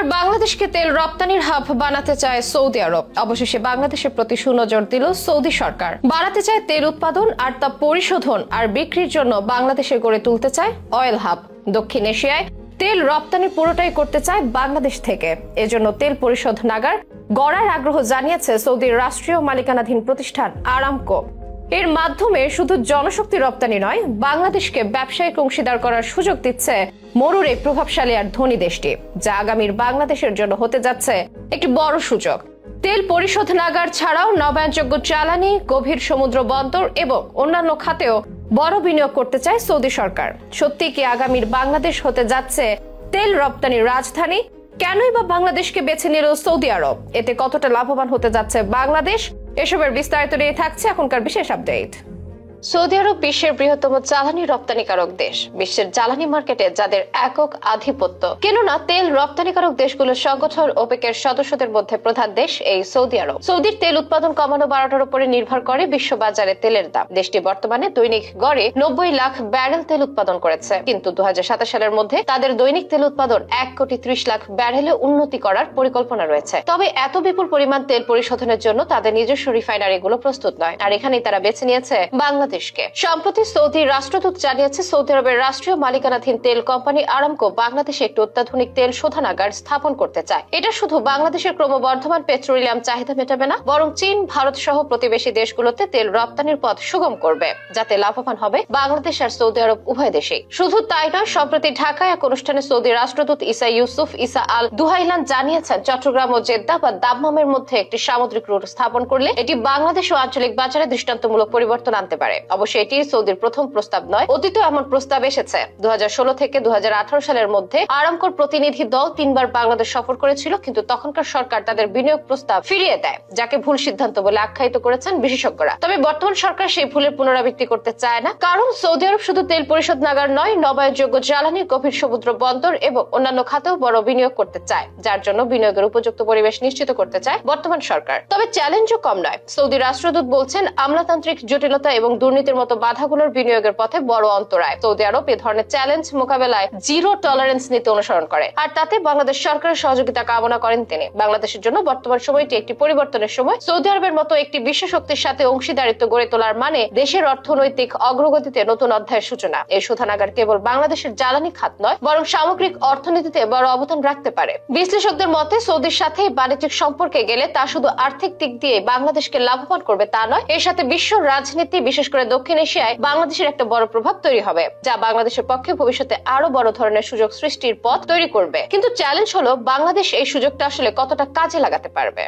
এবার বাংলাদেশকে তেল রপ্তানির হাব বানাতে চায় সৌদি আরব। অবশেষে বাংলাদেশের প্রতি সুনজর দিল সৌদি সরকার। বাড়াতে চায় তেল উৎপাদন আর তা পরিশোধন আর বিক্রির জন্য বাংলাদেশে গড়ে তুলতে চায় অয়েল হাব। দক্ষিণ এশিয়ায় তেল রপ্তানির পুরোটাই করতে চায় বাংলাদেশ থেকে। এজন্য তেল পরিশোধ নাগার গড়ার আগ্রহ জানিয়েছে সৌদির রাষ্ট্রীয় মালিকানাধীন প্রতিষ্ঠান আরামকো। এর মাধ্যমে শুধু জনশক্তি রপ্তানি নয়, বাংলাদেশকে ব্যবসায়িক অংশীদার করার সুযোগ দিচ্ছে মরুর এই প্রভাবশালী আর ধনী দেশটি, যা আগামীর বাংলাদেশের জন্য হতে যাচ্ছে একটি বড় সুযোগ। তেল পরিশোধ নাগার ছাড়াও নবায়নযোগ্য জ্বালানি, গভীর সমুদ্র বন্দর এবং অন্যান্য খাতেও বড় বিনিয়োগ করতে চায় সৌদি সরকার। সত্যি কি আগামীর বাংলাদেশ হতে যাচ্ছে তেল রপ্তানির রাজধানী? কেনই বা বাংলাদেশকে বেছে নিল সৌদি আরব? এতে কতটা লাভবান হতে যাচ্ছে বাংলাদেশ? এসবের বিস্তারিত নিয়ে থাকছে এখনকার বিশেষ আপডেট। সৌদি আরব বিশ্বের বৃহত্তম জ্বালানি রপ্তানিকারক দেশ। বিশ্বের জ্বালানি মার্কেটে যাদের একক আধিপত্য। কেননা তেল রপ্তানিকারক দেশগুলোর সংগঠন ওপেকের সদস্যদের মধ্যে প্রধান দেশ এই সৌদি আরব। সৌদির তেল উৎপাদন কমানো বাড়ানোর উপরে নির্ভর করে বিশ্ববাজারে তেলের দাম। দেশটি বর্তমানে দৈনিক গড়ে 90 লাখ ব্যারেল তেল উৎপাদন করেছে, কিন্তু 2027 সালের মধ্যে তাদের দৈনিক তেল উৎপাদন 1,30,00,000 ব্যারেলে উন্নতি করার পরিকল্পনা রয়েছে। তবে এত বিপুল পরিমাণ তেল পরিশোধনের জন্য তাদের নিজস্ব রিফাইনারিগুলো প্রস্তুত নয়, আর এখানেই তারা বেছে নিয়েছে বাংলাদেশকে। সম্প্রতি সৌদি রাষ্ট্রদূত জানিয়েছে, সৌদি আরবের রাষ্ট্রীয় মালিকানাধীন তেল কোম্পানি আরামকো বাংলাদেশে একটি অত্যাধুনিক তেল শোধনাগার স্থাপন করতে চায়। এটা শুধু বাংলাদেশের ক্রমবর্ধমান পেট্রোলিয়াম চাহিদা মেটাবে না, বরং চীন, ভারত সহ প্রতিবেশী দেশগুলোতে তেল রপ্তানির পথ সুগম করবে, যাতে লাভবান হবে বাংলাদেশ আর সৌদি আরব উভয় দেশেই। শুধু তাই নয়, সম্প্রতি ঢাকায় এক অনুষ্ঠানে সৌদি রাষ্ট্রদূত ইসা ইউসুফ ইসা আল দুহাইলান জানিয়েছেন, চট্টগ্রাম ও জেদ্দা বা দাম্মামের মধ্যে একটি সামুদ্রিক রুট স্থাপন করলে এটি বাংলাদেশ ও আঞ্চলিক বাজারে দৃষ্টান্তমূলক পরিবর্তন আনতে পারে। অবশ্য এটি সৌদির প্রথম প্রস্তাব নয়, অতীতে এমন প্রস্তাব এসেছে। 2016 থেকে 2018 সালের মধ্যে আরামকোর প্রতিনিধি দল 3 বার বাংলাদেশ সফর করেছিল, কিন্তু তখনকার সরকার তাদের বিনিয়োগ প্রস্তাব ফিরিয়ে দেয়, যাকে ভুল সিদ্ধান্ত বলে আখ্যায়িত করেছেন বিশেষজ্ঞরা। তবে বর্তমান সরকার সেই ভুলের পুনরাবৃত্তি করতে চায় না, কারণ সৌদি আরব শুধু তেল পরিশোধ নাগার নয়, নবায়নযোগ্য জ্বালানি, গভীর সমুদ্র বন্দর এবং অন্যান্য খাতেও বড় বিনিয়োগ করতে চায়, যার জন্য বিনিয়োগের উপযুক্ত পরিবেশ নিশ্চিত করতে চায় বর্তমান সরকার। তবে চ্যালেঞ্জও কম নয়। সৌদি রাষ্ট্রদূত বলছেন, আমলাতান্ত্রিক জটিলতা এবং দুর্নীতির মতো বাধাগুলোর বিনিয়োগের পথে বড় অন্তরায়। সৌদি আরব এ ধরনের চ্যালেঞ্জ মোকাবেলায় জিরো টলারেন্স নীতি অনুসরণ করে, আর তাতে বাংলাদেশ সরকারের সহযোগিতা কামনা করেন তিনি। বাংলাদেশের জন্য বর্তমান সময়টি একটি পরিবর্তনের সময়। সৌদি আরবের মতো একটি বিশ্ব শক্তির সাথে অংশীদারিত্ব গড়ে তোলার মানে দেশের অর্থনৈতিক অগ্রগতিতে নতুন অধ্যায়ের সূচনা। এই শোধনাগার কেবল বাংলাদেশের জ্বালানি খাত নয়, বরং সামগ্রিক অর্থনীতিতে বড় অবদান রাখতে পারে। বিশ্লেষকদের মতে, সৌদির সাথে বাণিজ্যিক সম্পর্কে গেলে তা শুধু আর্থিক দিক দিয়ে বাংলাদেশকে লাভবান করবে তা নয়, এর সাথে বিশ্ব রাজনীতি, বিশেষ করে দক্ষিণ এশিয়ায় বাংলাদেশের একটা বড় প্রভাব তৈরি হবে, যা বাংলাদেশের পক্ষে ভবিষ্যতে আরো বড় ধরনের সুযোগ সৃষ্টির পথ তৈরি করবে। কিন্তু চ্যালেঞ্জ হলো, বাংলাদেশ এই সুযোগটা আসলে কতটা কাজে লাগাতে পারবে।